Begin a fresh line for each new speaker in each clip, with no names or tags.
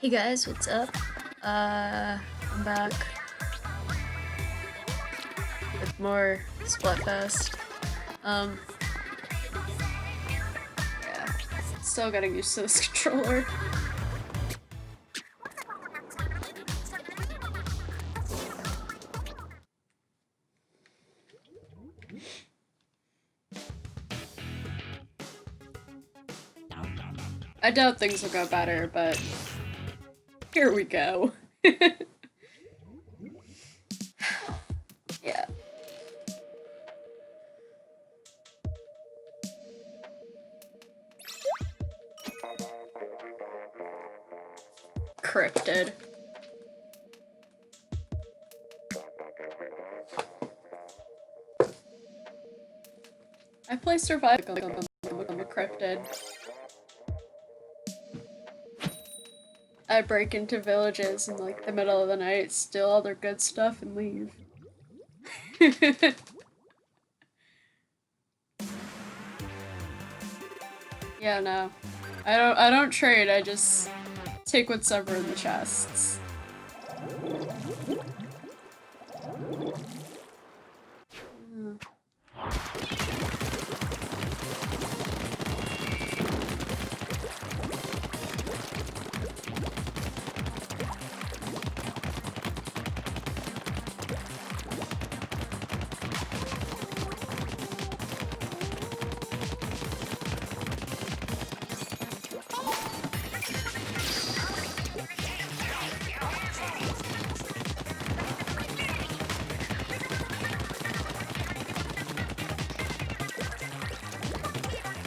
Hey guys, what's up? I'm back with more SplatFest. Yeah, still getting used to this controller. I doubt things will go better, but here we go. Yeah. Cryptid. I play survival on the cryptid. I break into villages in like the middle of the night, steal all their good stuff, and leave. Yeah, no. I don't trade, I just take what's ever in the chests.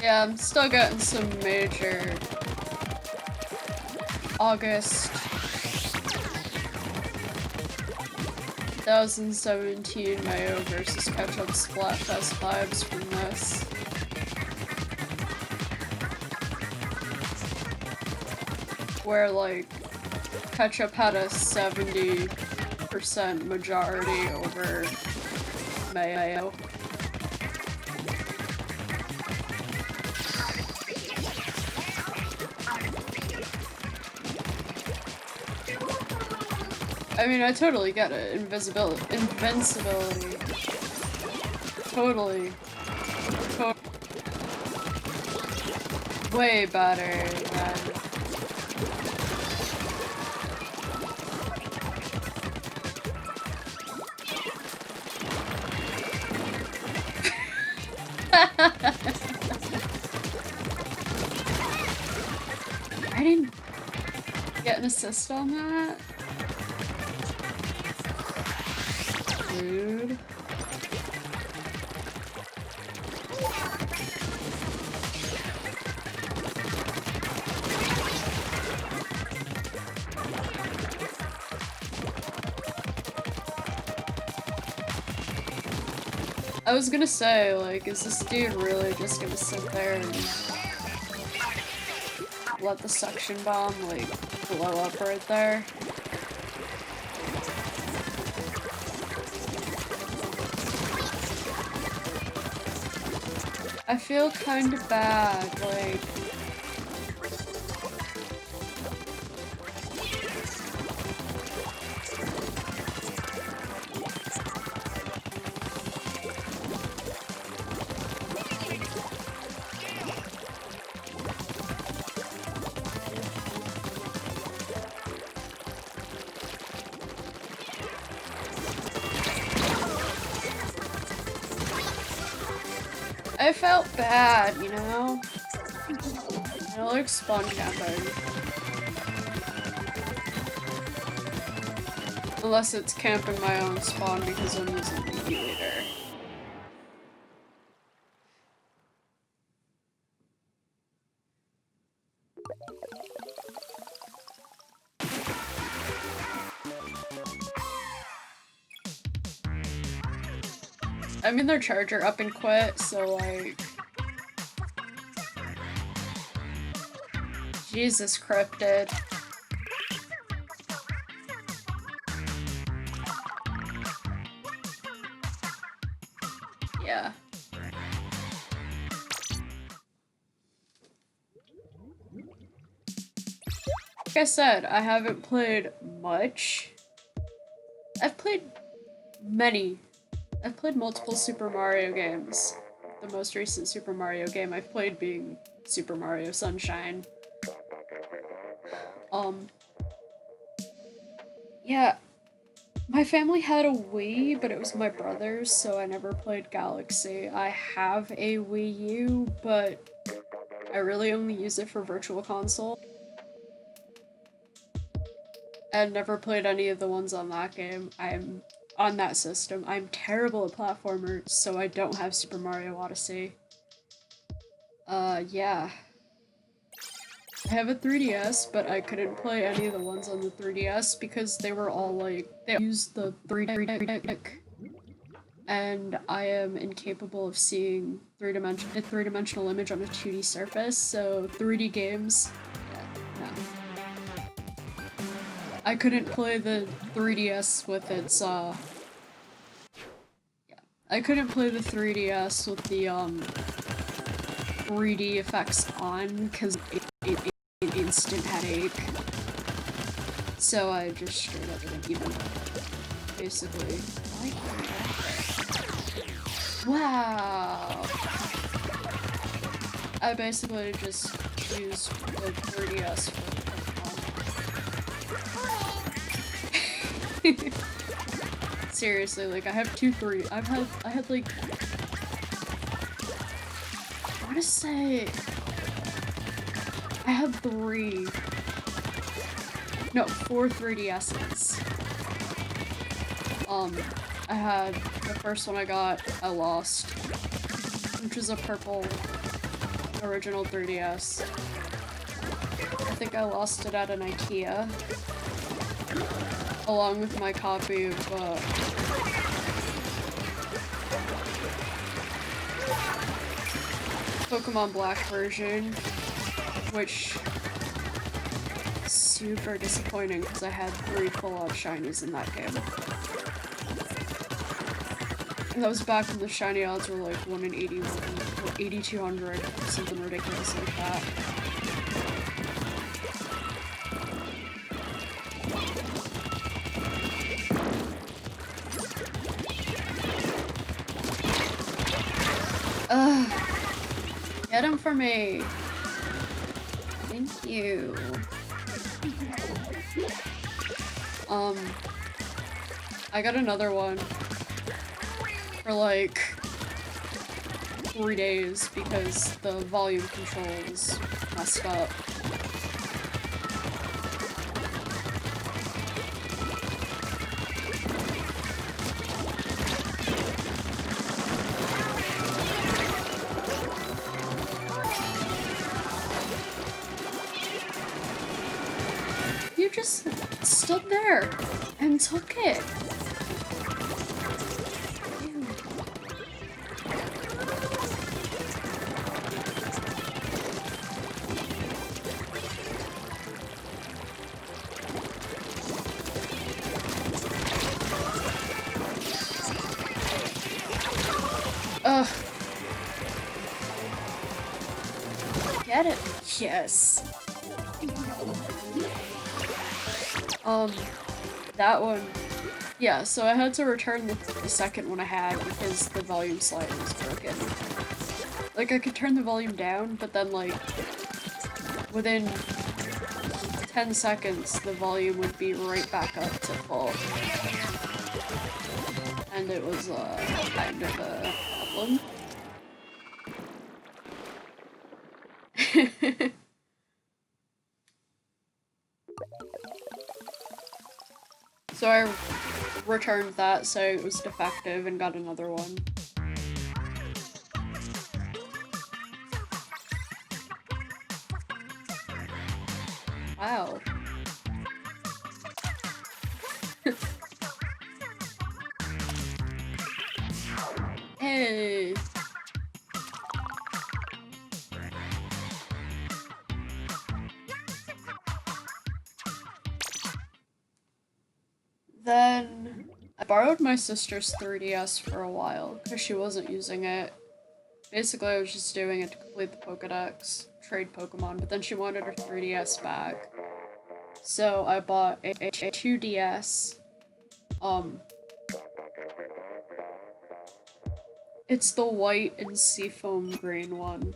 Yeah, I'm still getting some major August 2017 Mayo versus Ketchup Splatfest vibes from this. Where like Ketchup had a 70% majority over Mayo. I mean, I totally get it. Invincibility. Totally. Way better than... I didn't get an assist on that. Rude. I was gonna say, like, is this dude really just gonna sit there and let the suction bomb, like, blow up right there? I feel kind of bad, like... I felt bad, you know? I like spawn camping. Unless it's camping my own spawn because I'm using the e-leader. I mean, their charger up and quit, so like... Jesus cryptid. Yeah. Like I said, I haven't played much. I've played many. I've played multiple Super Mario games. The most recent Super Mario game I've played being Super Mario Sunshine. Um, yeah, my family had a Wii, but it was my brother's, so I never played Galaxy. I have a Wii U, but I really only use it for Virtual Console. I've never played any of the ones on that game. I'm on that system. I'm terrible at platformers, so I don't have Super Mario Odyssey. Yeah. I have a 3DS, but I couldn't play any of the ones on the 3DS because they were all like, they used the 3D, and I am incapable of seeing a three-dimensional image on a 2D surface, so 3D games, yeah, no. I couldn't play the 3DS with its, yeah. I couldn't play the 3DS with the, 3D effects on, because it instant headache. So I just straight up didn't even, basically, wow! I basically just used the 3DS for Pokemon. Seriously, like I have I had like, I wanna say, I had four 3DSs. I had the first one I got, I lost, which was a purple original 3DS. I think I lost it at an IKEA, along with my copy of, Pokemon Black version, which is super disappointing because I had 3 full-out shinies in that game. And that was back when the shiny odds were like 1 in 81, or 8,200, something ridiculous like that. Ugh. Get him for me. Thank you. I got another one for like 3 days because the volume control was messed up. You just stood there and took it. Ugh. Get it? Yes. That one. Yeah, so I had to return the second one I had because the volume slider was broken. Like, I could turn the volume down, but then, like, within 10 seconds, the volume would be right back up to full. And it was, kind of a problem. So I returned that, so it was defective, and got another one. Wow. Hey. Then I borrowed my sister's 3DS for a while because she wasn't using it. Basically, I was just doing it to complete the Pokedex, trade Pokemon, but then she wanted her 3DS back. So I bought a 2DS. It's the white and seafoam green one.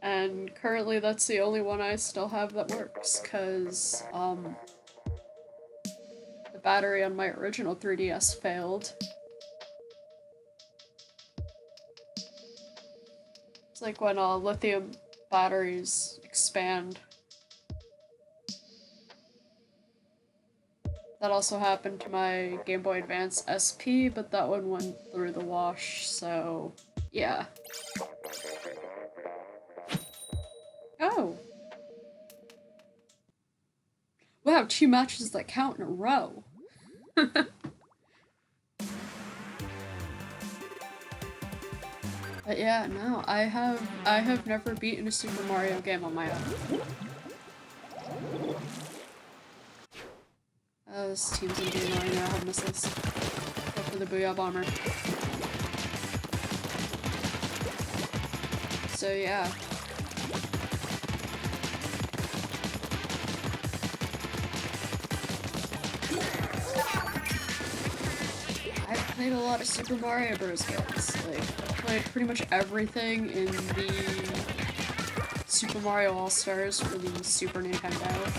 And currently that's the only one I still have that works, cause, the battery on my original 3DS failed. It's like when, lithium batteries expand. That also happened to my Game Boy Advance SP, but that one went through the wash, so yeah. Oh. Wow, 2 matches that count in a row. But yeah, no, I have never beaten a Super Mario game on my own. This team's gonna be annoying now, I have missiles. Go for the Booyah Bomber. So yeah. I've played a lot of Super Mario Bros. Games. Like, I've played pretty much everything in the Super Mario All-Stars for the Super Nintendo.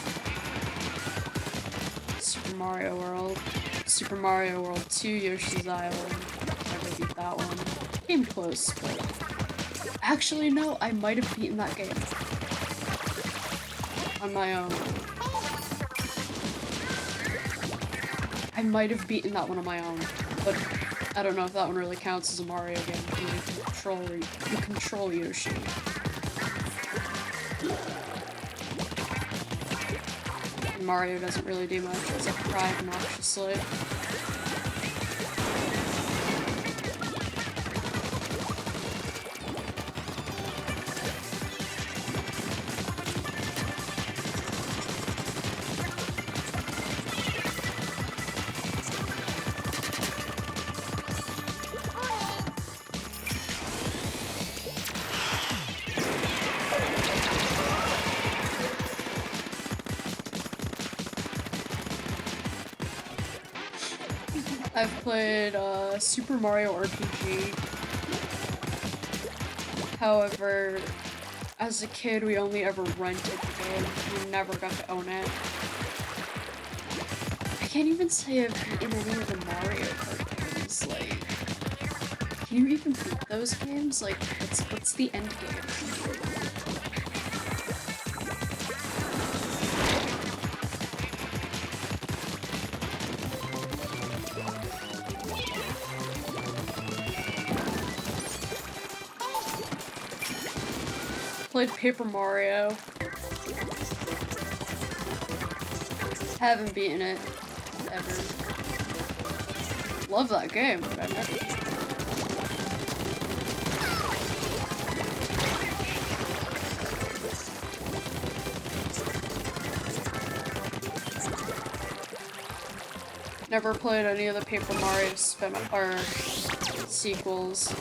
Super Mario World. Super Mario World 2, Yoshi's Island. Never beat that one. Came close, but... Actually, no, I might have beaten that game. On my own. I might have beaten that one on my own, but I don't know if that one really counts as a Mario game. You control Yoshi. And Mario doesn't really do much, except cry obnoxiously. I've played Super Mario RPG. However, as a kid, we only ever rented the game. We never got to own it. I can't even say I've beaten any of the Mario Kart games. Like, can you even beat those games? Like, what's the end game? Played Paper Mario. Haven't beaten it, ever. Love that game, but I've never beaten it. Never played any of the Paper Mario or sequels.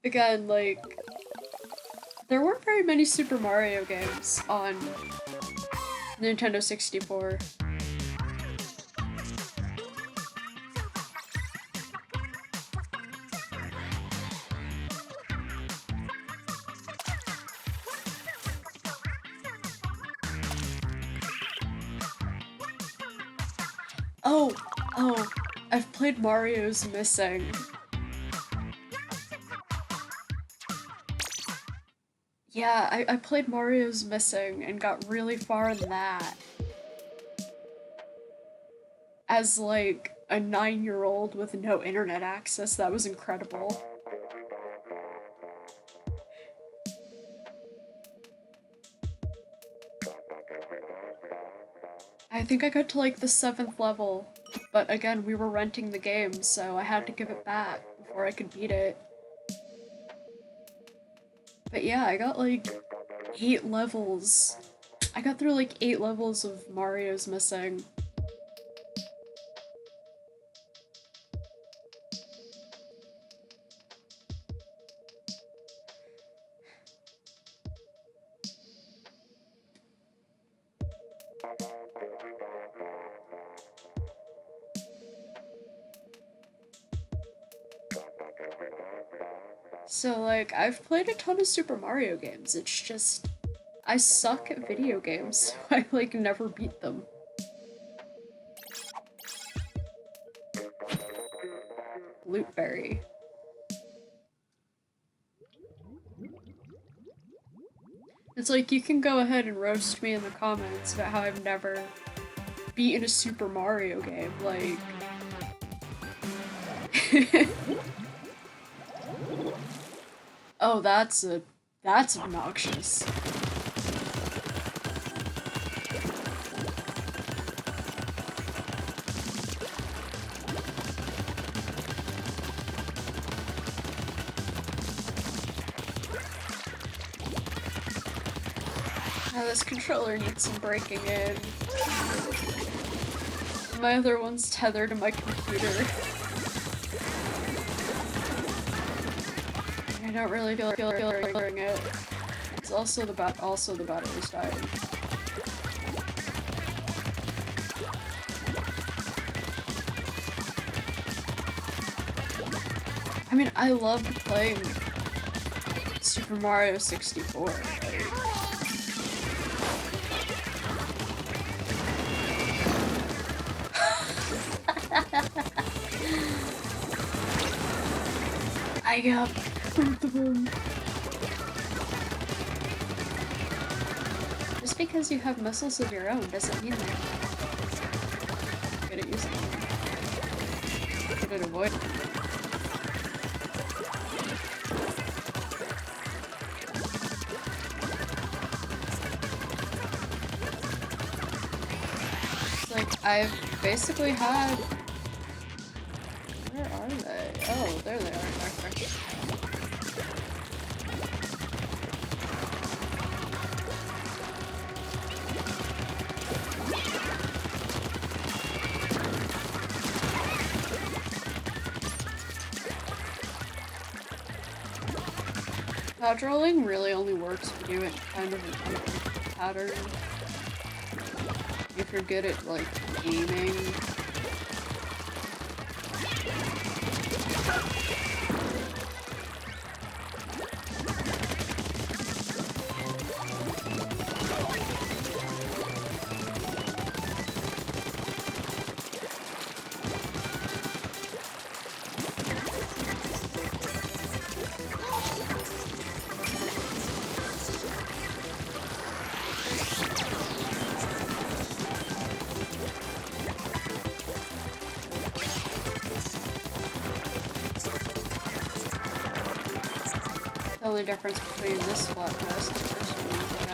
Again, like, there weren't very many Super Mario games on Nintendo 64. Oh, I've played Mario's Missing. Yeah, I played Mario's Missing and got really far in that. As, like, a 9-year-old with no internet access, that was incredible. I think I got to like the 7th level, but again, we were renting the game, so I had to give it back before I could beat it. But yeah, I got like 8 levels. I got through like 8 levels of Mario's Missing. So like, I've played a ton of Super Mario games, it's just, I suck at video games, so I like never beat them. Lootberry. It's like, you can go ahead and roast me in the comments about how I've never beaten a Super Mario game, like... Oh, that's obnoxious. Oh, this controller needs some breaking in. My other one's tethered to my computer. I don't really feel like it. It's also the battery's dying. I mean, I loved playing Super Mario 64. I got both of them. Just because you have muscles of your own doesn't mean that you're good at using them. Good at avoiding them. It's like, I've basically had... Where are they? Oh, there they are. Dodge rolling really only works if you do it kind of in a pattern. If you're good at, like, aiming. The only difference between this SplatFest and the first one is that I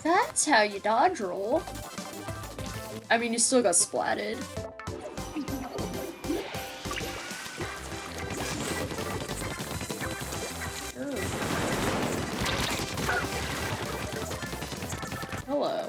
That's how you dodge roll. I mean, you still got splatted. Ooh. Hello.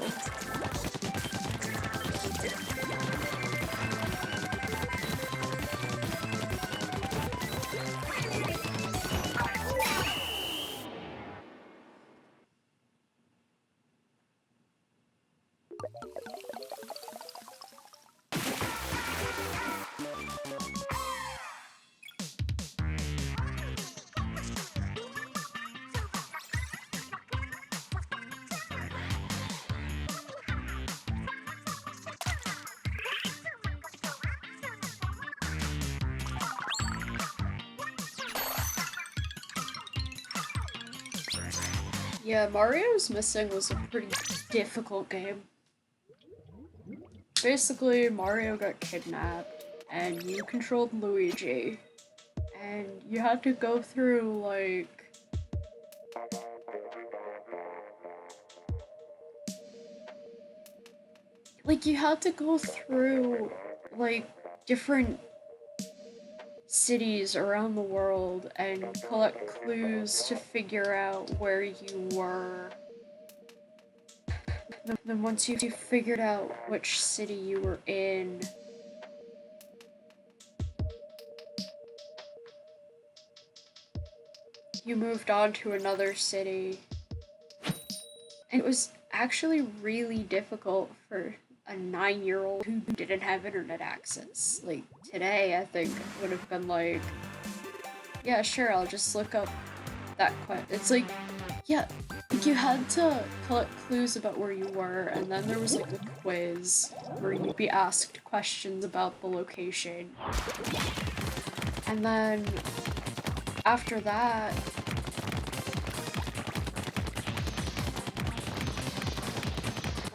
Yeah, Mario's Missing was a pretty difficult game. Basically, Mario got kidnapped, and you controlled Luigi. And you had to go through, like... like, you had to go through, like, different cities around the world and collect clues to figure out where you were. Then once you figured out which city you were in, you moved on to another city. And it was actually really difficult for a 9-year-old who didn't have internet access. Like, today, I think, would have been like, yeah, sure, I'll just look up that quest. It's like, yeah, you had to collect clues about where you were, and then there was like a quiz where you'd be asked questions about the location. And then after that,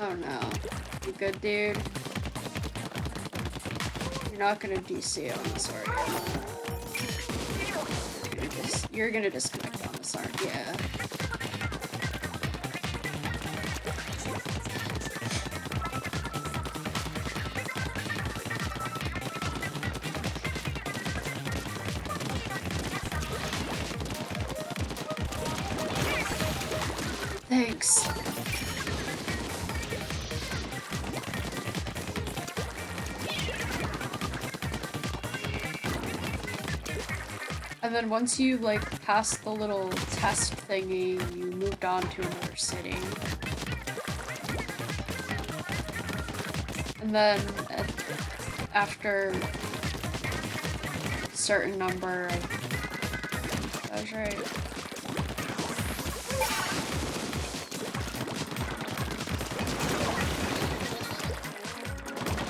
oh no. You good, dude? You're not gonna DC on this, are you? You're gonna disconnect on this, aren't you? Yeah. Thanks. And then once you, like, passed the little test thingy, you moved on to another city. And then, after a certain number of... That was right.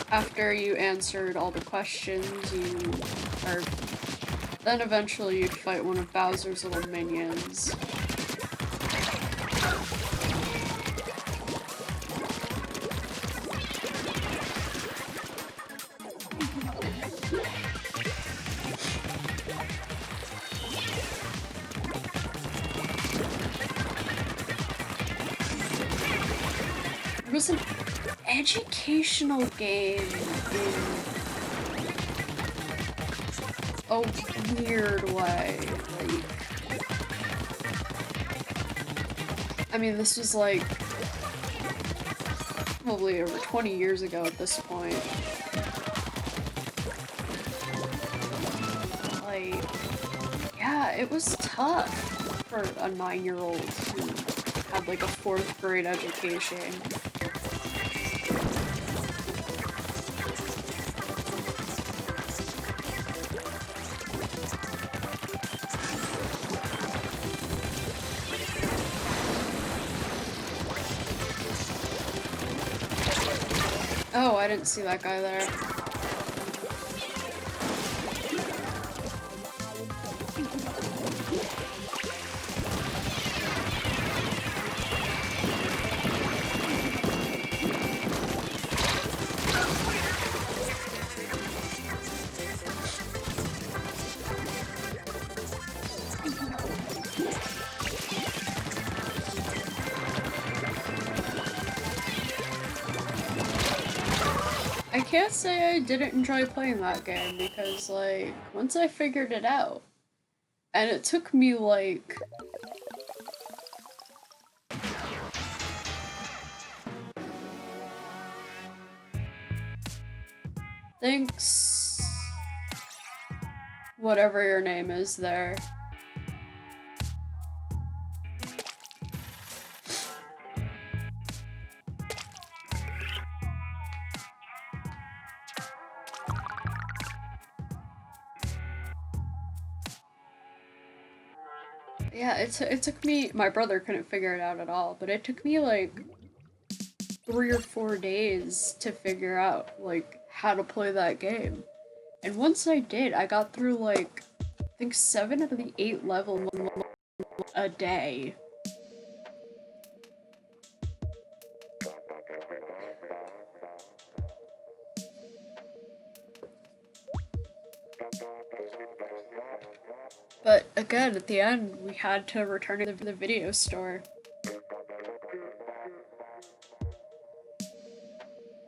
After you answered all the questions, then eventually you'd fight one of Bowser's little minions. It was an educational game in a weird way. Like, I mean, this was like probably over 20 years ago at this point. Like, yeah, it was tough for a 9-year-old who had like a 4th grade education. Oh, I didn't see that guy there. I can't say I didn't enjoy playing that game because, like, once I figured it out, and it took me, like, thanks, whatever your name is there. Yeah, it took me, my brother couldn't figure it out at all, but it took me like 3 or 4 days to figure out like how to play that game. And once I did, I got through like I think 7 of the 8 levels a day. But again, at the end, we had to return it to the video store.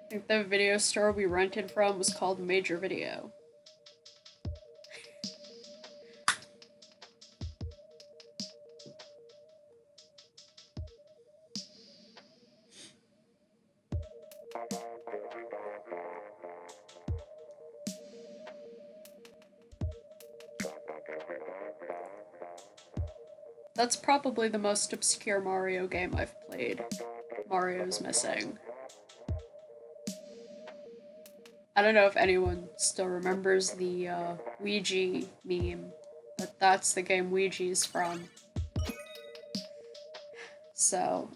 I think the video store we rented from was called Major Video. That's probably the most obscure Mario game I've played. Mario's Missing. I don't know if anyone still remembers the Ouija meme, but that's the game Ouija's from. So.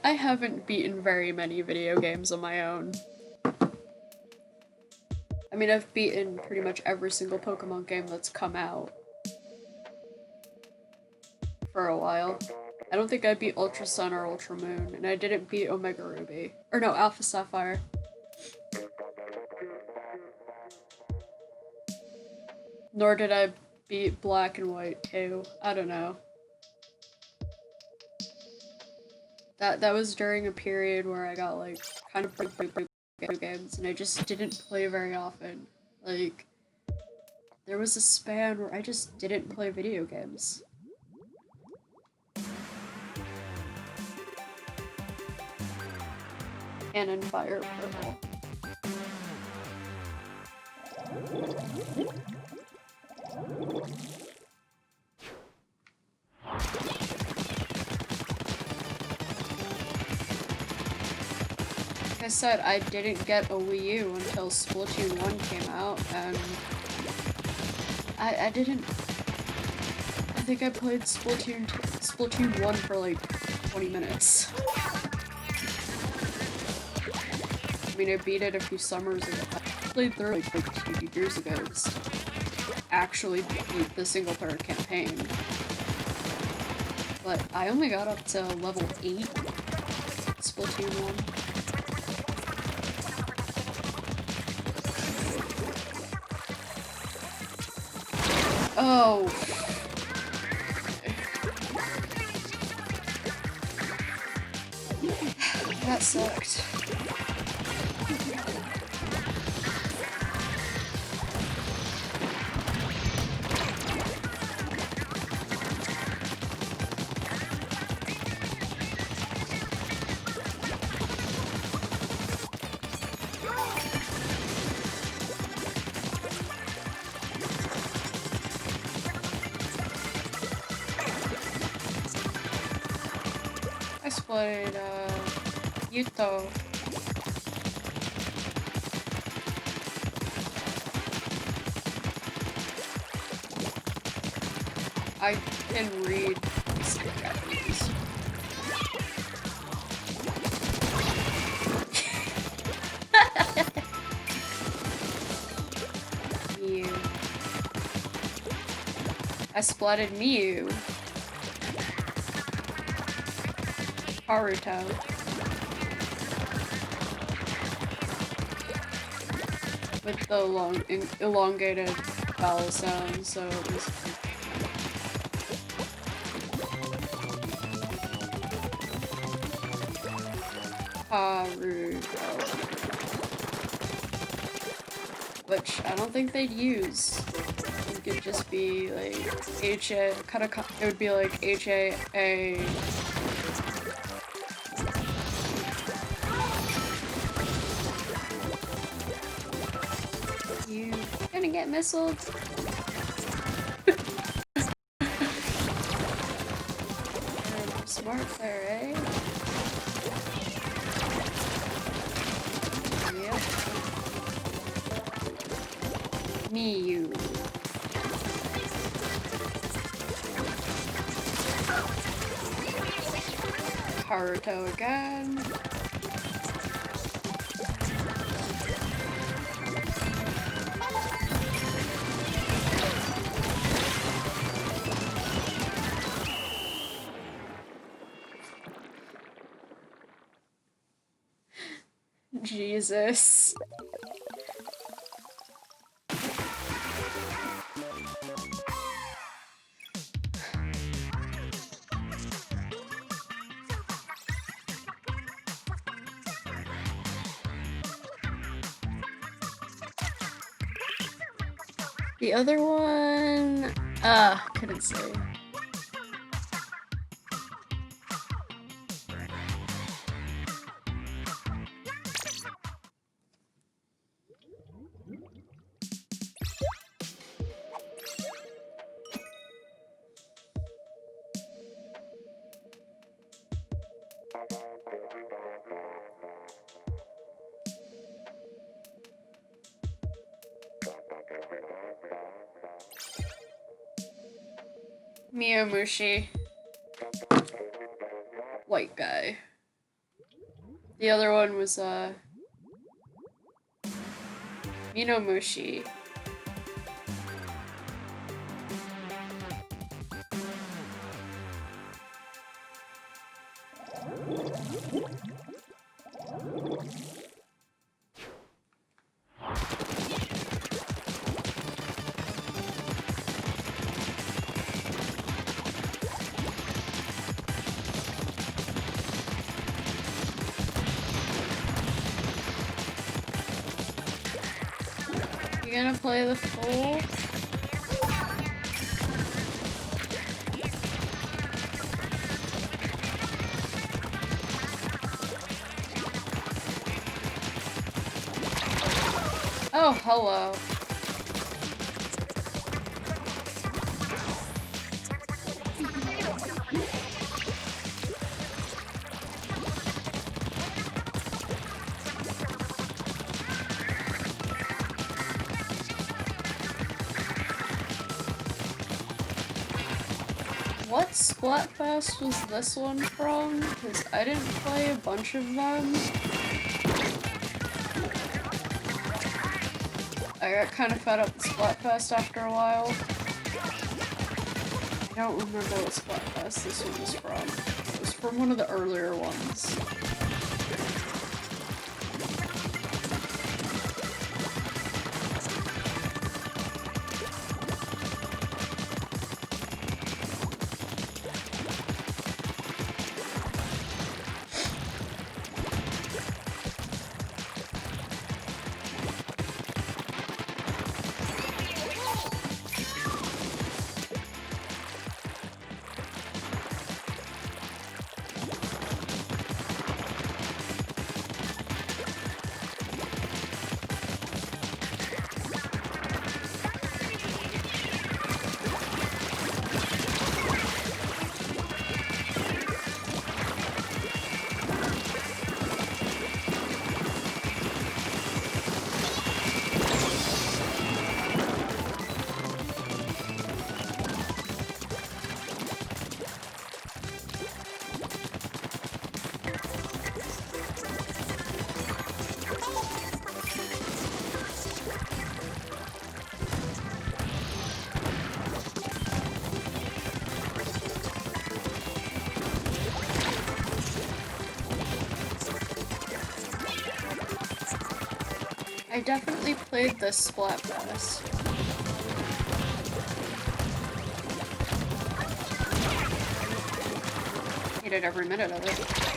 I haven't beaten very many video games on my own. I mean, I've beaten pretty much every single Pokemon game that's come out. For a while. I don't think I beat Ultra Sun or Ultra Moon, and I didn't beat Omega Ruby. Or no, Alpha Sapphire. Nor did I beat Black and White too. I don't know. That was during a period where I got like kind of video games and I just didn't play very often. Like there was a span where I just didn't play video games. Cannon Fire Purple. Like I said, I didn't get a Wii U until Splatoon 1 came out, and I didn't... I think I played Splatoon 1 for like 20 minutes. I mean, I beat it a few summers ago. I played through it like 2 years ago. Actually beat the single player campaign. But I only got up to level 8 Splatoon 1. Oh. That sucked. I played Yuto. I can read Japanese. Mew. I splatted Mew. Haruto. With the long, elongated vowel sound, so it was. Haruto. Which I don't think they'd use. It could just be like H-A, it would be like H-A-A. You gonna get missiled? Smart there, eh? Yep. Mew. Haruto again. Jesus. The other one, couldn't say. Miyomushi. White guy. The other one was, Minomushi. You gonna play the full? Oh, hello. What SplatFest was this one from? Because I didn't play a bunch of them. I got kind of fed up with SplatFest after a while. I don't remember what SplatFest this one was from. It was from one of the earlier ones. I definitely played this SplatFest. Hated every minute of it.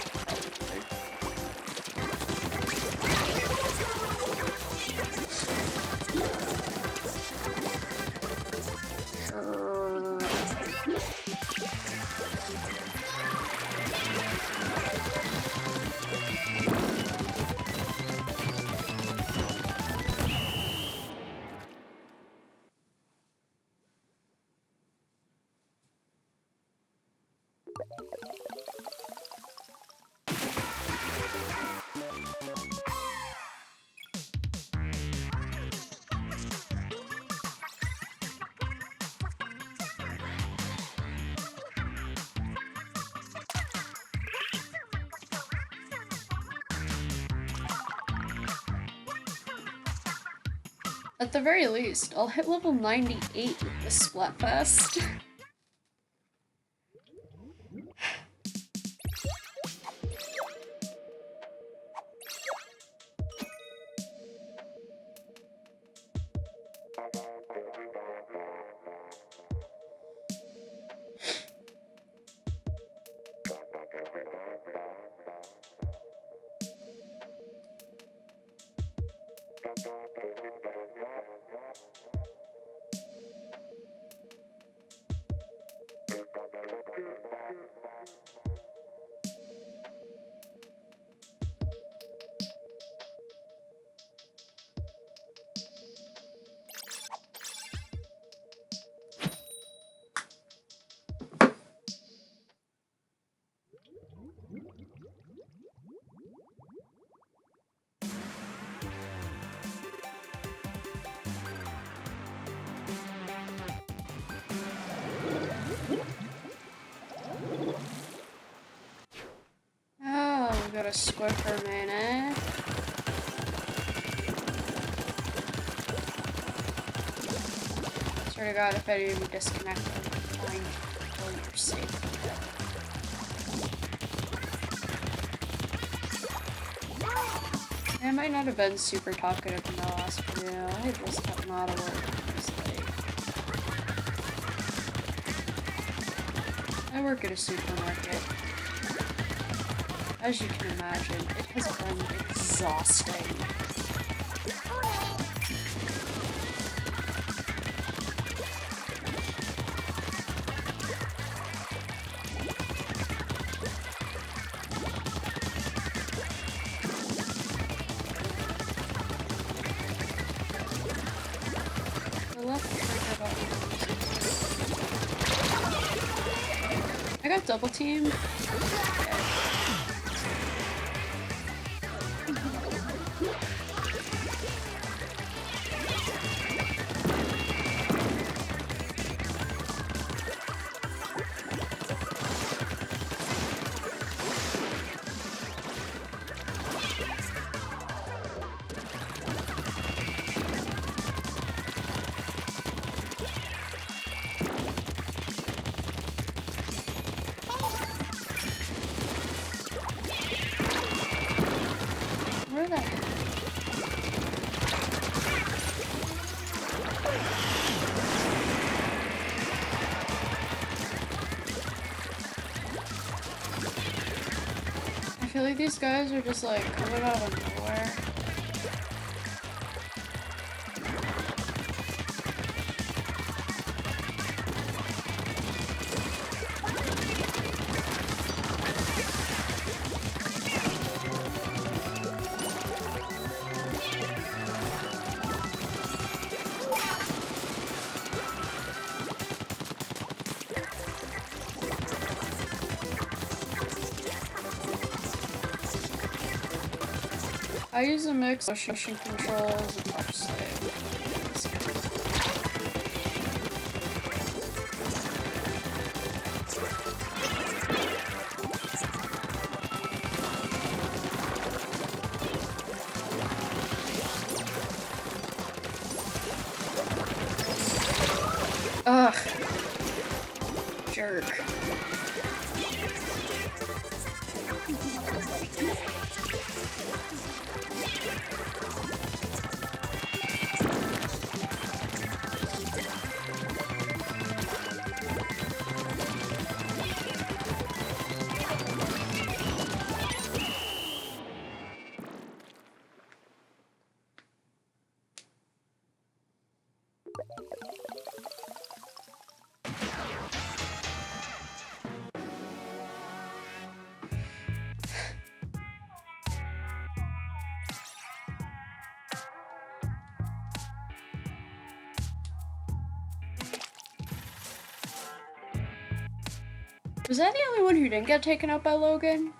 At the very least, I'll hit level 98 with this SplatFest. a squid for a minute. Swear to God, if any of you disconnect, I'm going to kill your safe. I might not have been super talkative in the last video. I just got out of work. I work at a supermarket. As you can imagine, it has been exhausting. I got double teamed. Where the heck? I feel like these guys are just like coming out of nowhere. I use a mix of motion controls and touch stick. Ugh. Jerk. Was I the only one who didn't get taken out by Logan?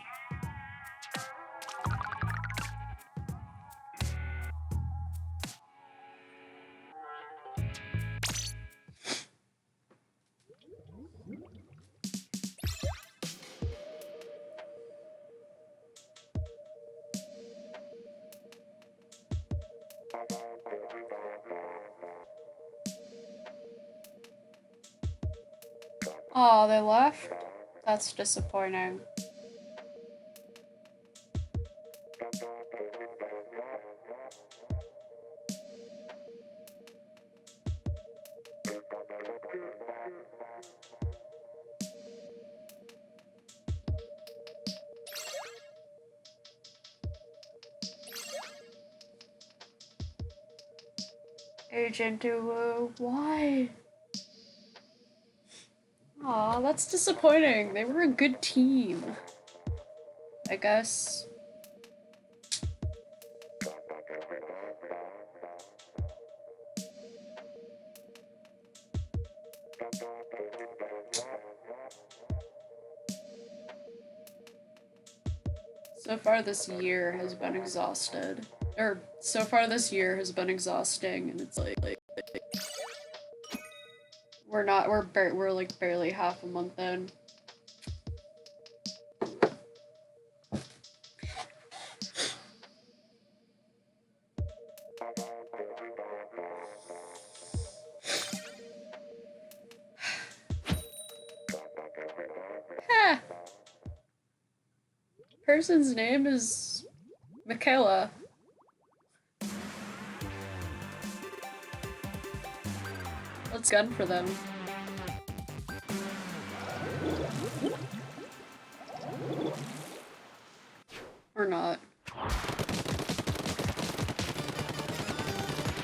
Oh, they left? That's disappointing. Agent Duo, why? Aw, that's disappointing. They were a good team. I guess. So far this year has been exhausted. So far this year has been exhausting, and it's like we're like barely half a month in. person's name is Michaela. Let's gun for them. Or not.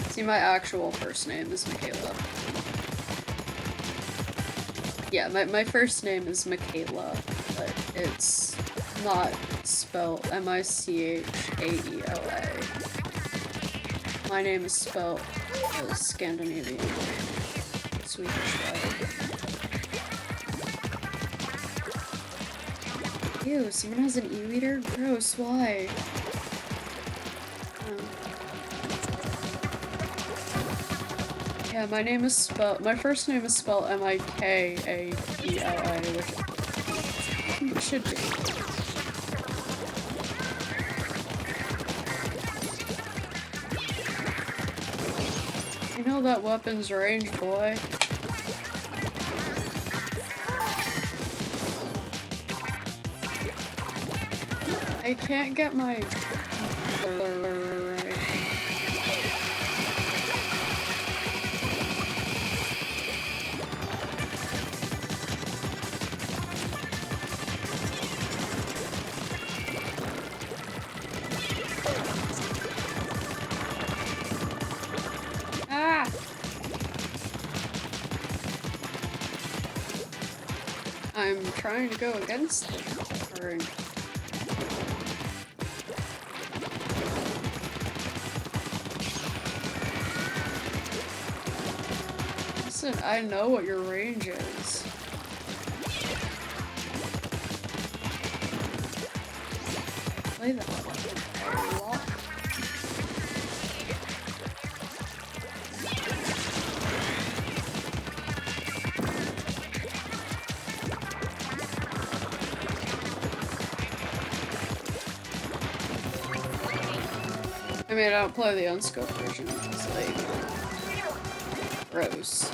See, my actual first name is Michaela. Yeah, my first name is Michaela, but it's not spelled Michaela. My name is spelled the Scandinavian way, Swedish way. Ew, someone has an e-reader? Gross, why? Yeah, my name is spelled, my first name is spelled Mikaela, which it should be. You know that weapon's range, boy. I can't get my... I'm trying to go against the current. Listen, I know what your range is. Play that one a lot. I mean, I don't play the unscoped version, it's like gross.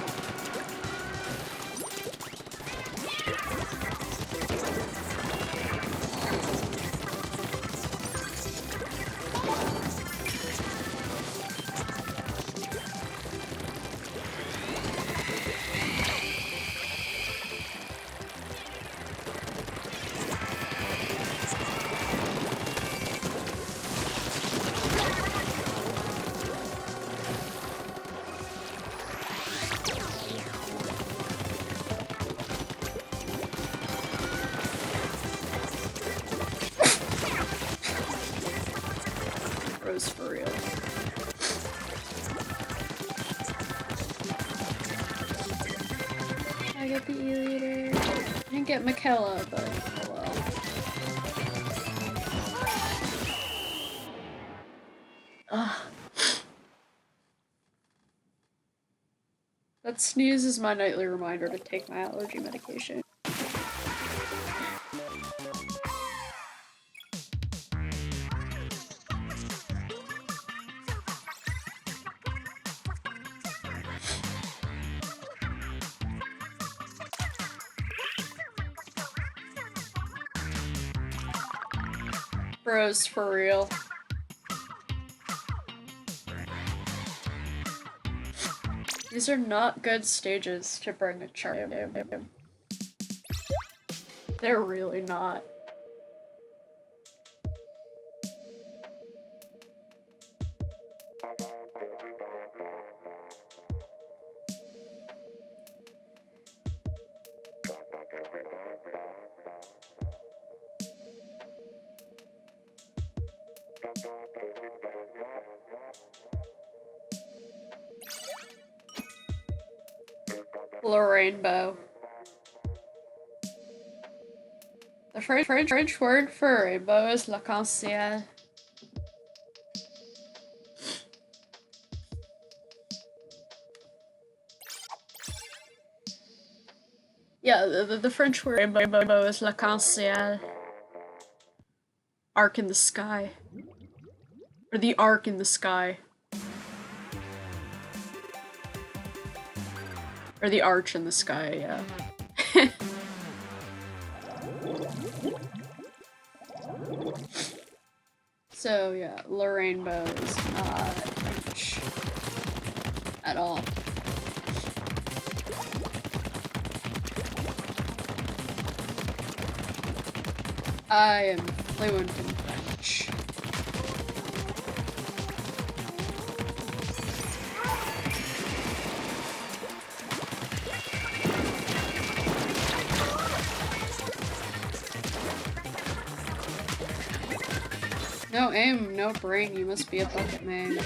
For real. I get the e-reader. I didn't get Michaela, but oh well. Ugh. That sneeze is my nightly reminder to take my allergy medication. Bros, for real. These are not good stages to bring a charm. They're really not. Blue rainbow. The French word for rainbow is l'arc-en-ciel. Yeah, the French word rainbow is l'arc-en-ciel. Arc in the sky. Or the arc in the sky. Or the arch in the sky, yeah. So yeah, the rainbow is not Peach at all. I am fluent in French. No aim, no brain, you must be a bucket man.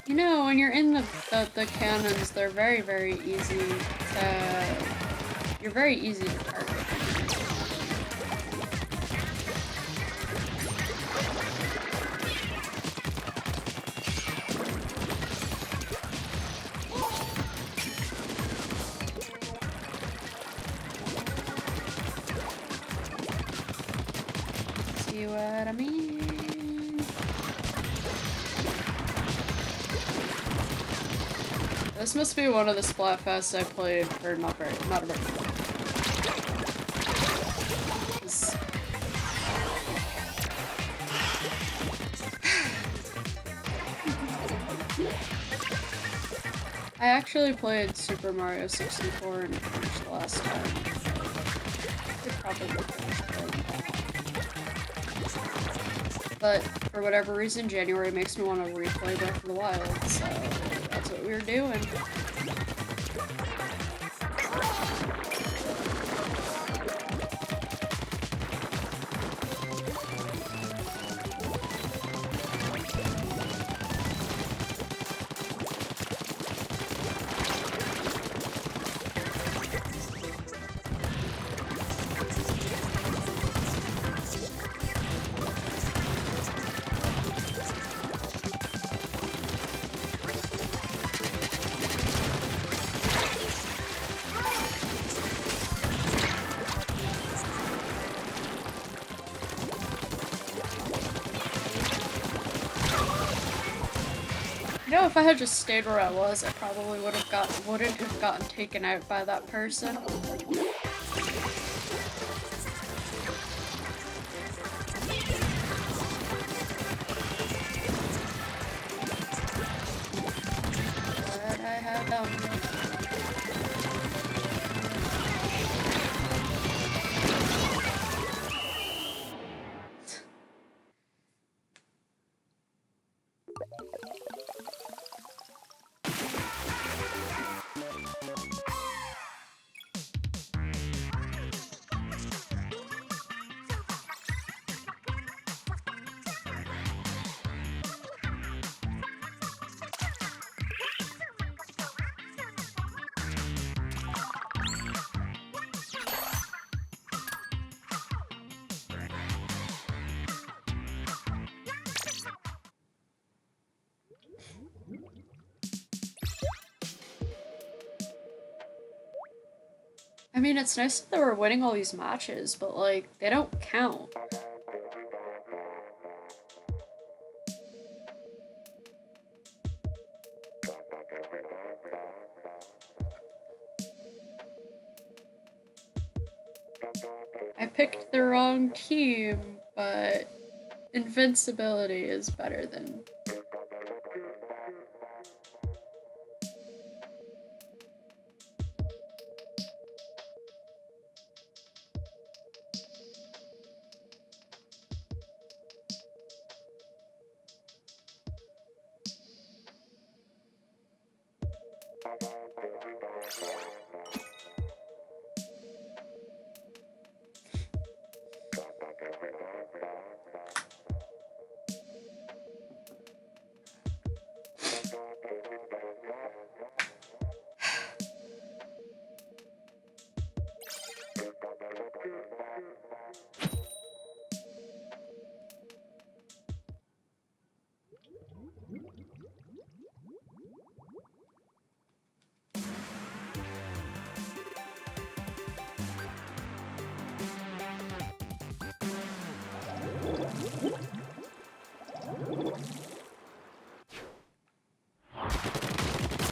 You know, when you're in the cannons, they're very, very easy to... You're very easy to target. See what I mean? This must be one of the SplatFests I played for not a very I actually played Super Mario 64 and finished the last time. I could probably finish playing that. But for whatever reason, January makes me want to replay Breath of the Wild, so that's what we were doing. You know, if I had just stayed where I was, I probably wouldn't have gotten taken out by that person. But I have done. I mean, it's nice that we're winning all these matches, but, like, they don't count. I picked the wrong team, but Invincibility is better than...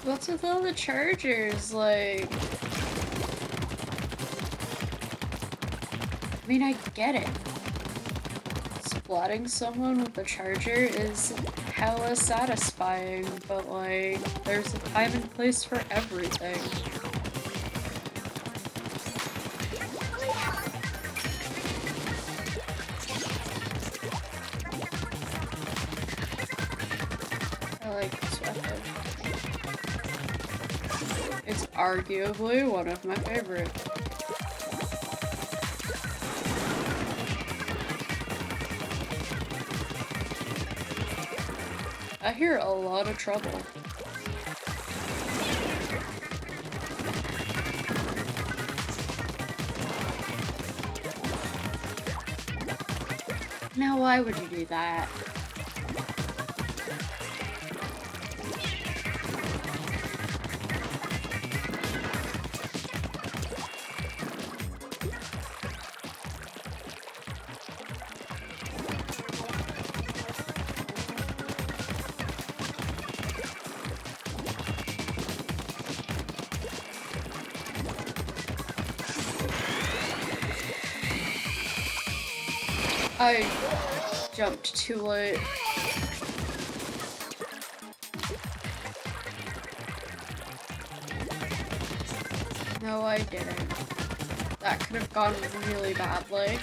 What's with all the chargers? Like, I mean, I get it. Splatting someone with a charger is hella satisfying, but like, there's a time and place for everything. I like this weapon. It's arguably one of my favorites. I hear a lot of trouble. Now, why would you do that? I jumped too late. No, I didn't. That could have gone really badly.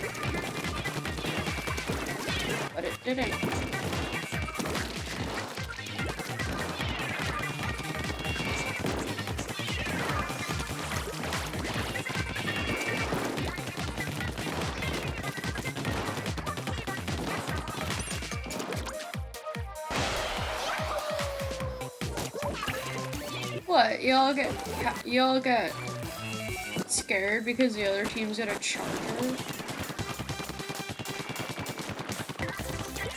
But it didn't. What? Y'all get scared because the other team's got a charger?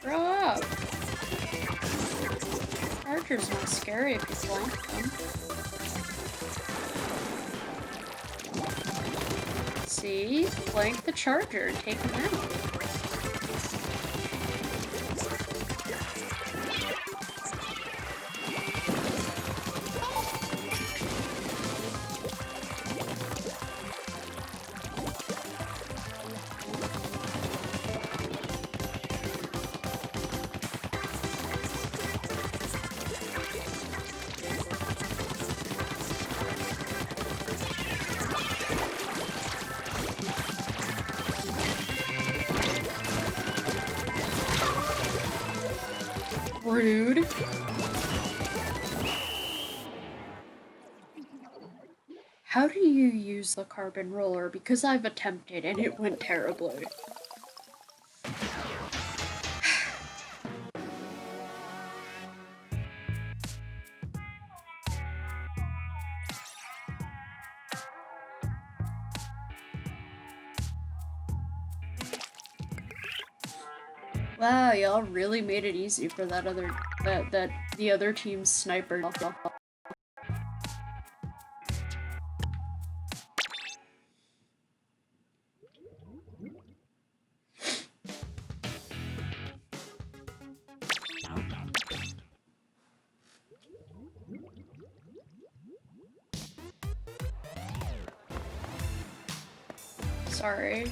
Grow up. Charger's not scary if you flank them. See? Flank the charger and take him out. Rude. How do you use the carbon roller? Because I've attempted and it went terribly. Wow, y'all really made it easy for that the other team's sniper. Sorry.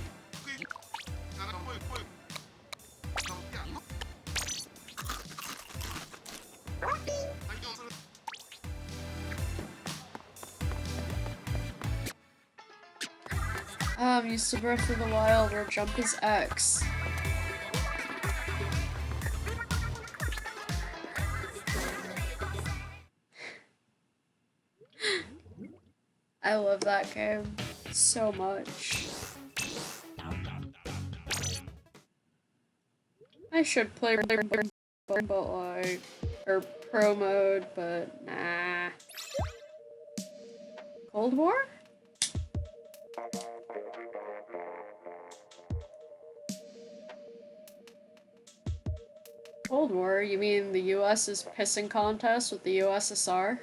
I'm used to Breath of the Wild where jump is X. I love that game so much. I should play but like, or pro mode, but nah. Cold War? Cold War? You mean the US's pissing contest with the USSR?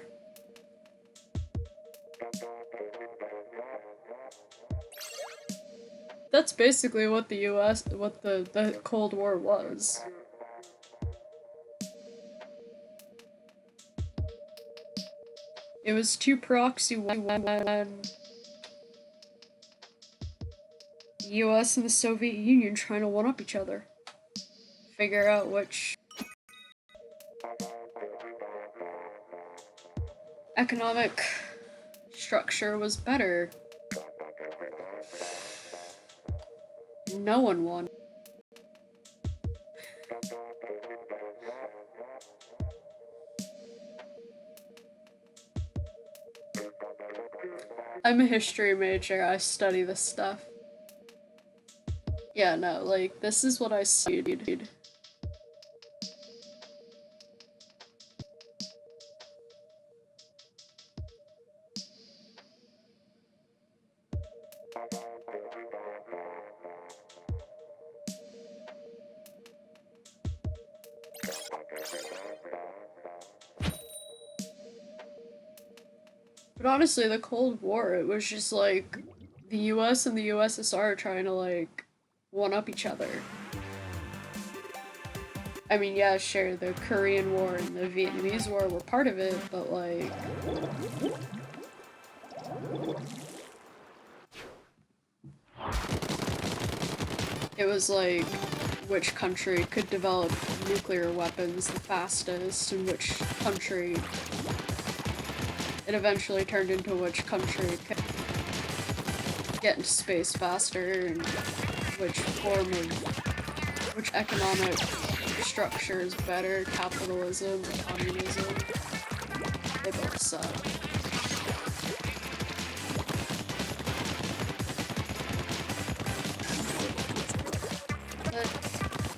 that's basically what the the Cold War was. It was two proxy wars, the US and the Soviet Union trying to one-up each other. Figure out which economic structure was better. No one won. I'm a history major, I study this stuff. Yeah, no, like, this is what I studied. But honestly, the Cold War, it was just like the US and the USSR trying to like one-up each other. I mean, yeah, sure, the Korean War and the Vietnamese War were part of it, but like... it was like which country could develop nuclear weapons the fastest, and which country... it eventually turned into which country could get into space faster, and which form of... which economic structure is better, capitalism or communism. They both suck. But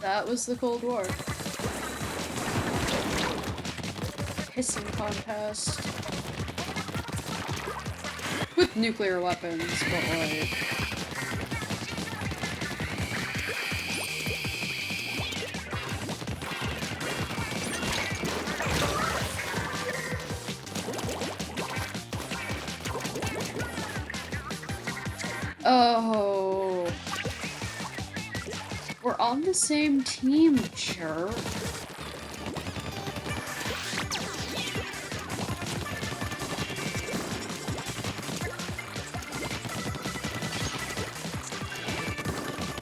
that was the Cold War. Hissing contest. With nuclear weapons, but like... oh. We're on the same team, jerk.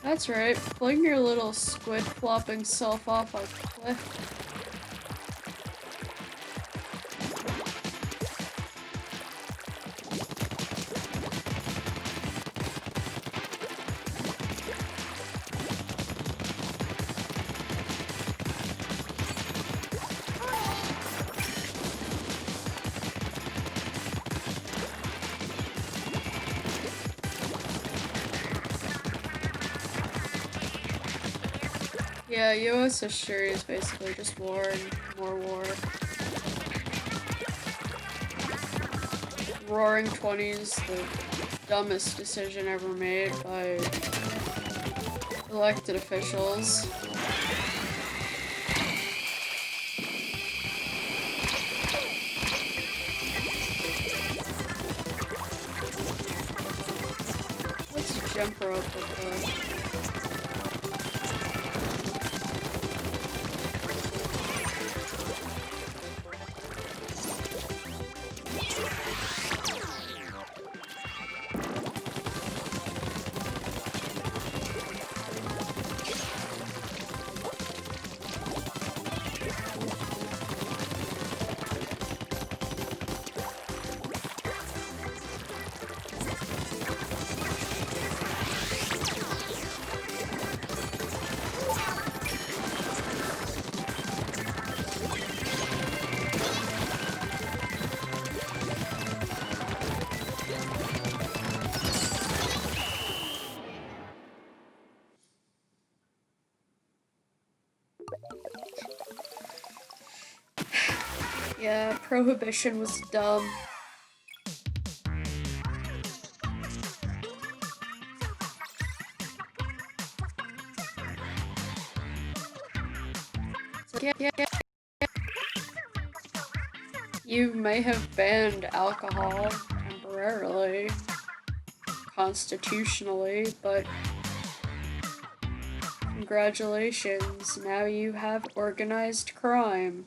That's right, fling your little squid flopping self off a cliff. Yeah, US history is basically just war and more war. Roaring 20s, the dumbest decision ever made by elected officials. Let's jump rope with the... Yeah, prohibition was dumb. Yeah. You may have banned alcohol temporarily, constitutionally, but Congratulations, now you have organized crime.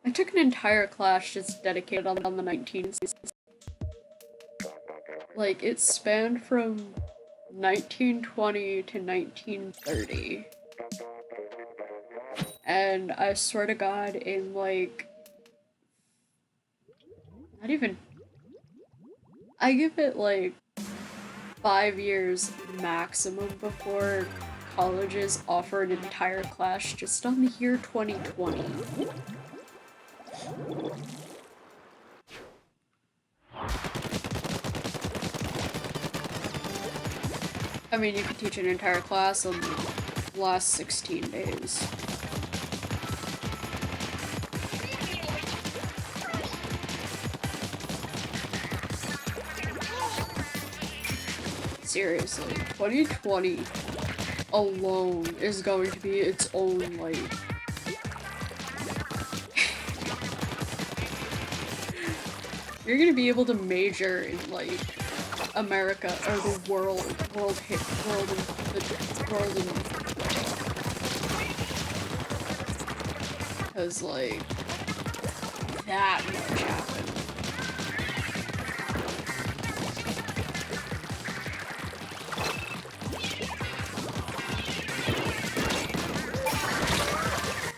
I took an entire class just dedicated on the 1960s. Like, it spanned from 1920 to 1930. And I swear to God, in like... not even... I give it like 5 years maximum before colleges offer an entire class just on the year 2020. I mean, you could teach an entire class on the last 16 days. Seriously, 2020 alone is going to be its own, like... You're gonna be able to major in, like, America, or the world because, like, that much happened.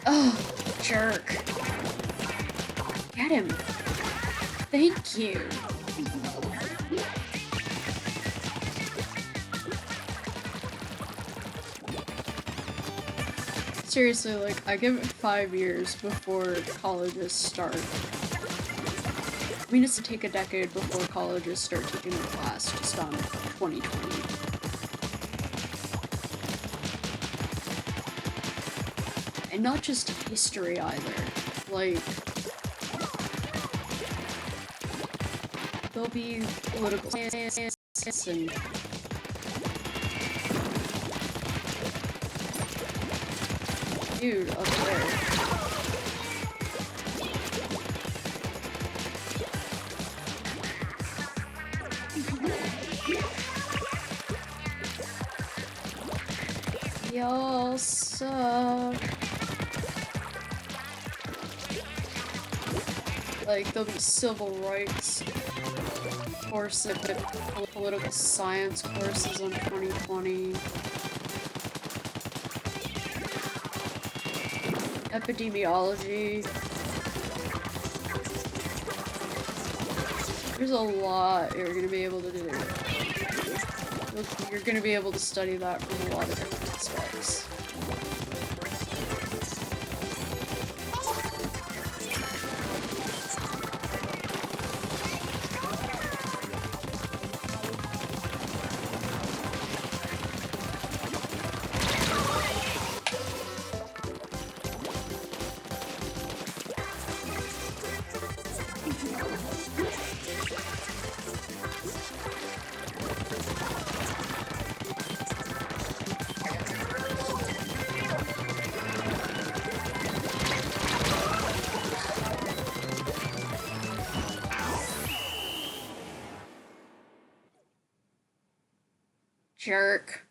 Oh, jerk. Get him. Thank you. Seriously, like, I give it 5 years before colleges start. We need to take a decade before colleges start taking a class just on 2020. And not just history either. Like, there'll be political science and dude up there. Y'all suck. Like, there'll be civil rights courses, political science courses on 2020. Epidemiology. There's a lot you're gonna be able to do. You're gonna be able to study that from a lot of different aspects. Jerk.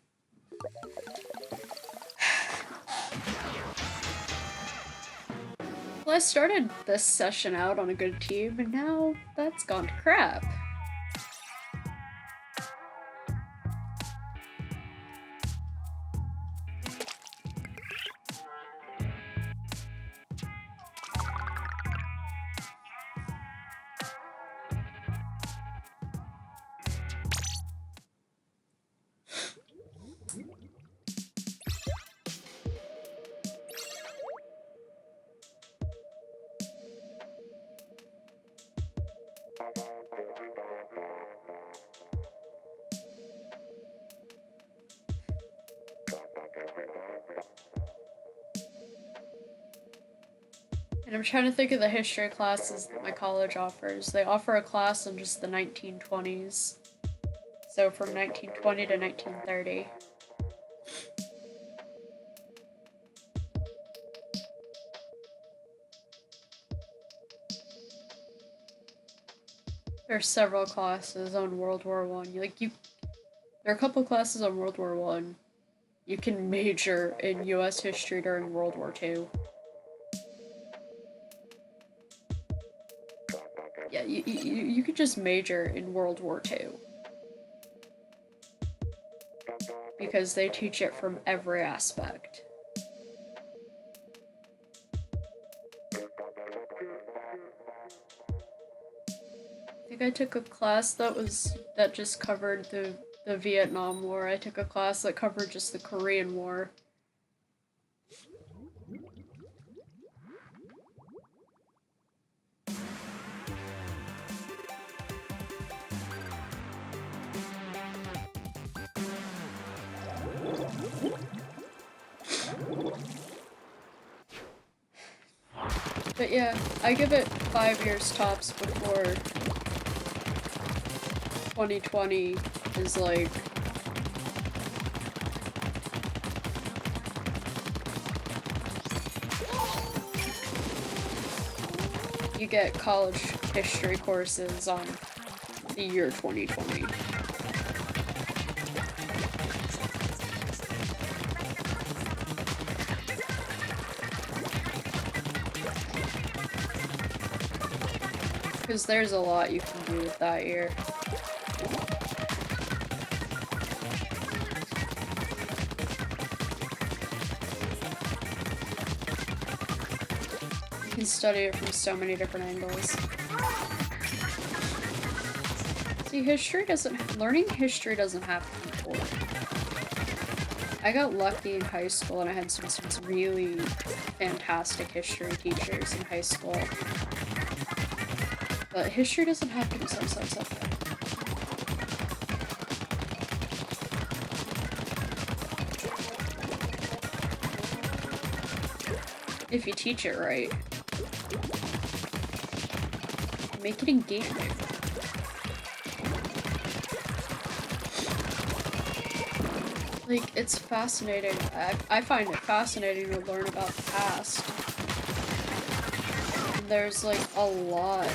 Well, I started this session out on a good team, and now that's gone to crap. And I'm trying to think of the history classes that my college offers. They offer a class on just the 1920s. So from 1920 to 1930. There's several classes on World War One. There are a couple classes on World War One. You can major in U.S. history during World War Two. Yeah, you could just major in World War Two. Because they teach it from every aspect. I think I took a class that just covered the Vietnam War. I took a class that covered just the Korean War. But yeah, I give it 5 years tops before 2020 is like... You get college history courses on the year 2020. Because there's a lot you can do with that year. You can study it from so many different angles. See, learning history doesn't have to be cool. I got lucky in high school and I had some really fantastic history teachers in high school. But history doesn't have to be some subject. If you teach it right. Make it engaging. Like, it's fascinating. I find it fascinating to learn about the past. And there's, like, a lot.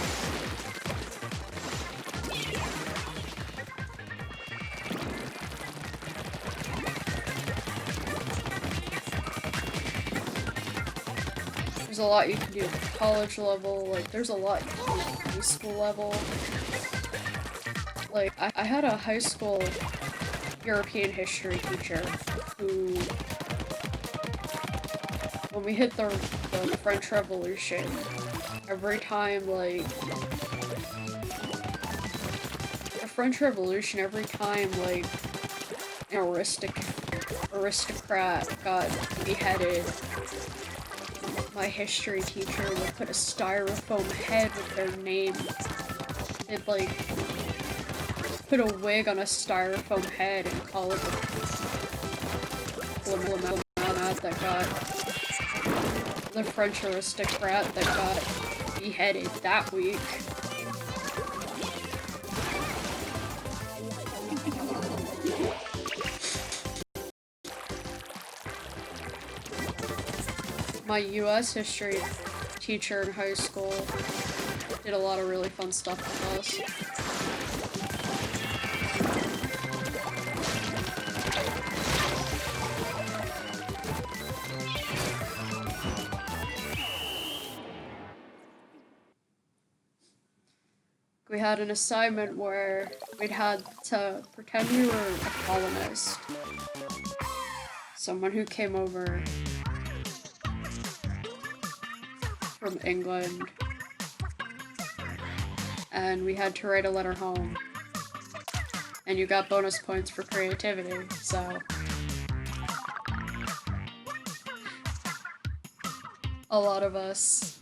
There's a lot you can do at the college level, like, there's a lot you can do at the high school level. Like, I had a high school European history teacher who, when we hit the French Revolution, every time, like, an aristocrat got beheaded, my history teacher would put a styrofoam head with their name. They'd, like, put a wig on a styrofoam head and call it the French aristocrat that got beheaded that week. My US history teacher in high school did a lot of really fun stuff with us. We had an assignment where we'd had to pretend we were a colonist. Someone who came over from England. And we had to write a letter home. And you got bonus points for creativity, so... A lot of us...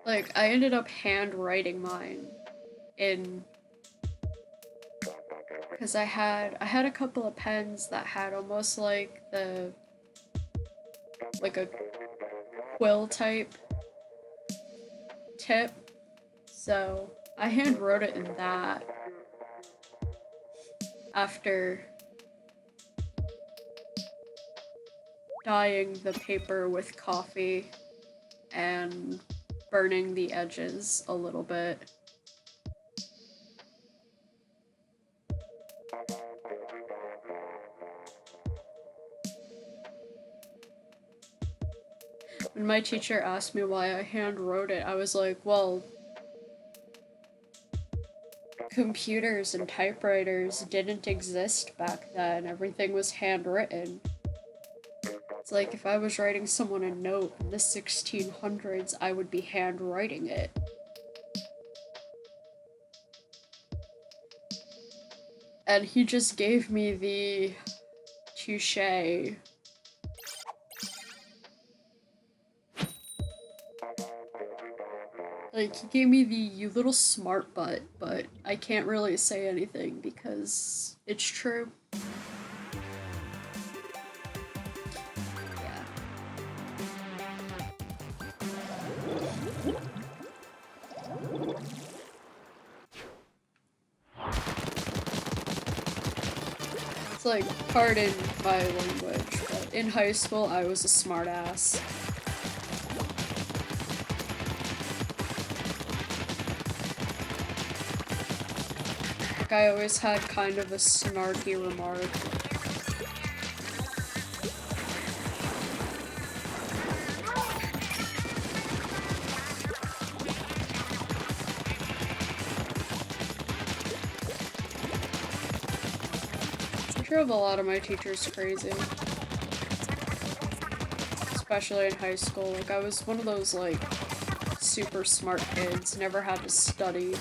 Like, I ended up handwriting mine Cause I had a couple of pens that had almost like a quill type tip. So I hand wrote it in that after dyeing the paper with coffee and burning the edges a little bit. When my teacher asked me why I hand wrote it, I was like, well, computers and typewriters didn't exist back then. Everything was handwritten. It's like if I was writing someone a note in the 1600s, I would be handwriting it. And he just gave me the touche. Like, he gave me the "you little smart butt," but I can't really say anything because it's true. Yeah. It's like, pardon my language, but in high school I was a smartass. I always had kind of a snarky remark. I drove a lot of my teachers crazy. Especially in high school. Like, I was one of those, like, super smart kids, never had to study.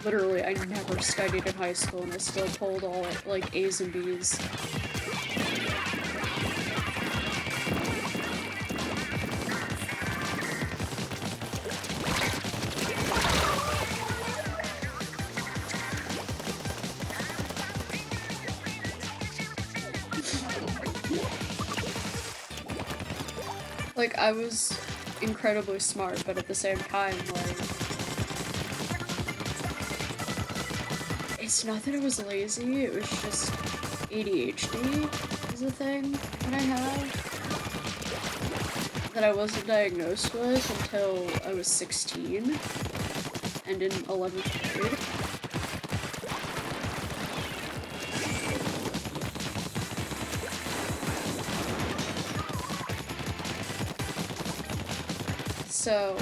Literally, I never studied in high school and I still pulled all, like, A's and B's. Like, I was incredibly smart, but at the same time, like, it's not that I was lazy, it was just ADHD is a thing that I have that I wasn't diagnosed with until I was 16 and in 11th grade. So,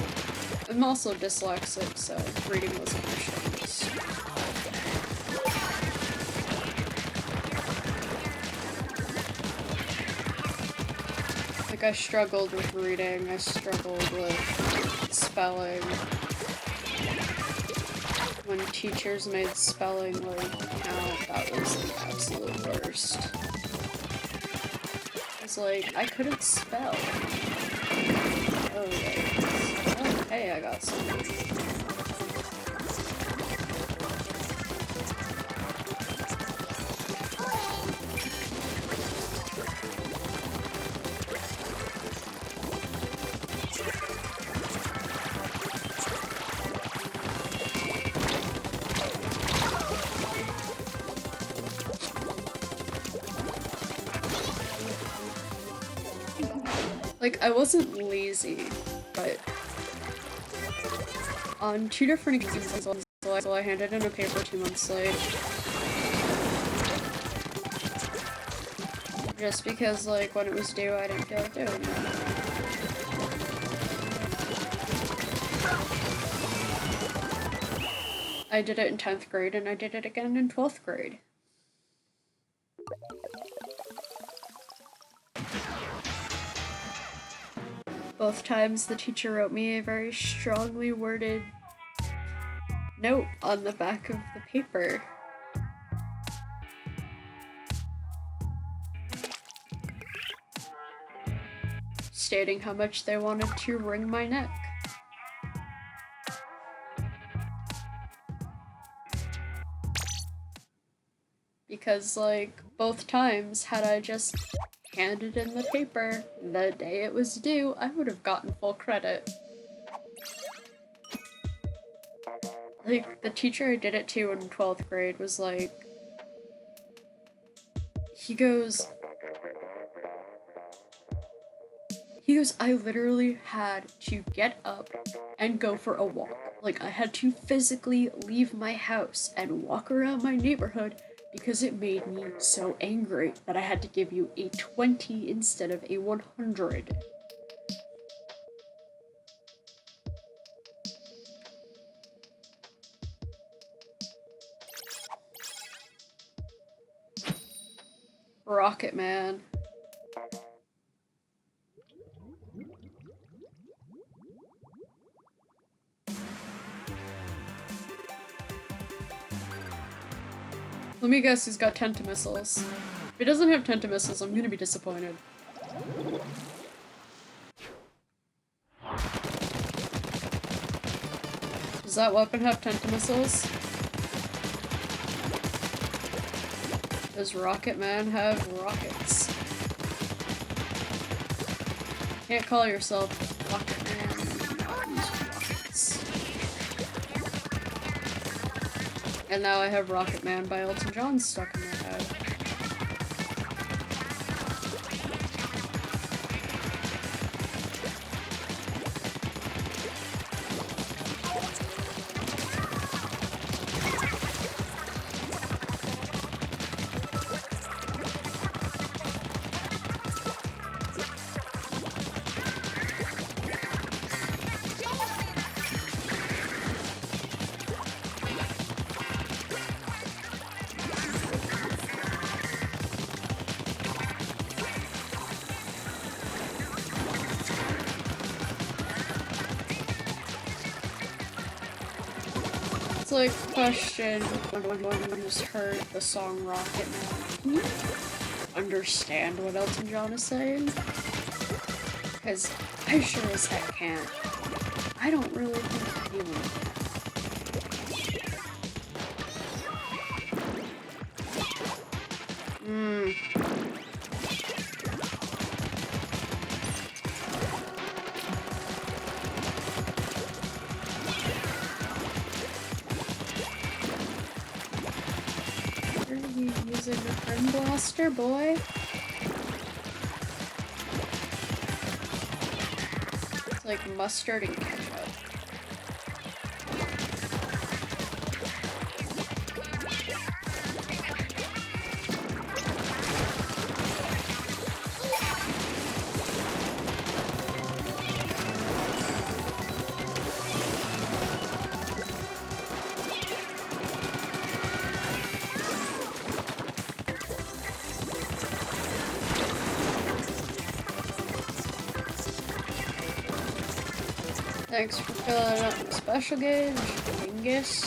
I'm also dyslexic, so reading wasn't my strongest. Like, I struggled with reading, I struggled with spelling. When teachers made spelling, like, count, that was the absolute worst. It's like, I couldn't spell. Oh, yeah. Oh, hey, I got something. Like, I wasn't lazy, but on 2 different occasions, so I handed in a paper 2 months late. Just because, like, when it was due, I didn't feel like doing it. I did it in 10th grade, and I did it again in 12th grade. Both times the teacher wrote me a very strongly worded note on the back of the paper. Stating how much they wanted to wring my neck. because, like, both times, had I just handed in the paper the day it was due, I would have gotten full credit. Like, the teacher I did it to in 12th grade was like, he goes, I literally had to get up and go for a walk. Like, I had to physically leave my house and walk around my neighborhood because it made me so angry that I had to give you a 20 instead of a 100. Rocket Man. Let me guess, he's got Tentamissiles. If he doesn't have Tentamissiles, I'm gonna be disappointed. Does that weapon have Tentamissiles? Does Rocket Man have rockets? Can't call yourself Rocket Man and not use rockets. And now I have Rocket Man by Elton John stuck in my head. It's like, question, when who's heard the song Rocket Man, can you understand what Elton John is saying? Because I sure as heck can't. I don't really think anyone can. Using the friend blaster, boy. It's like mustard and ketchup. Thanks for filling up the special gauge, dingus.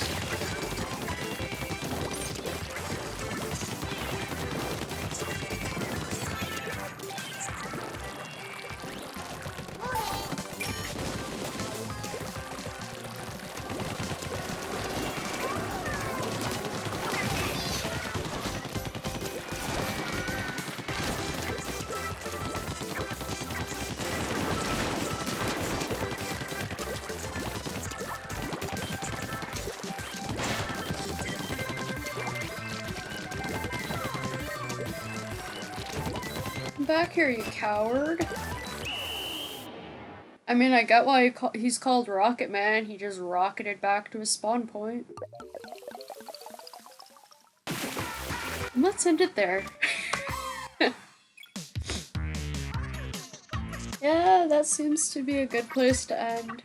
Back here, you coward. I mean, I get why he's called Rocket Man. He just rocketed back to his spawn point. And let's end it there. Yeah, that seems to be a good place to end.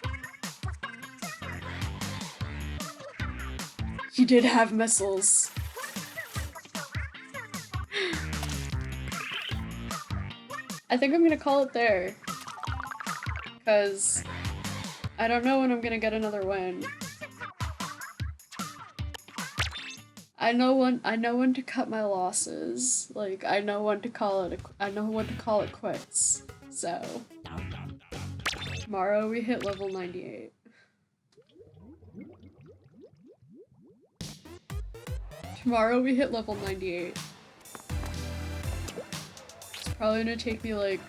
He did have missiles. I think I'm gonna call it there. Because I don't know when I'm gonna get another win. I know when to cut my losses. Like, I know when to call it quits. So tomorrow we hit level 98. Tomorrow we hit level 98. It's probably gonna take me like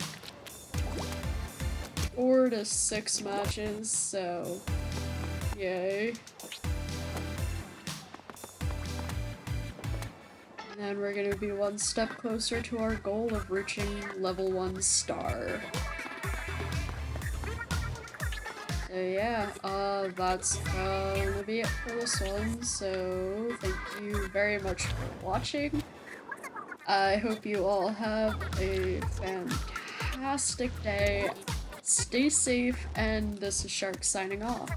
4 to 6 matches, so yay. And then we're gonna be one step closer to our goal of reaching level 1 star. So yeah, that's gonna be it for this one, so thank you very much for watching. I hope you all have a fantastic day, stay safe, and this is Shark signing off.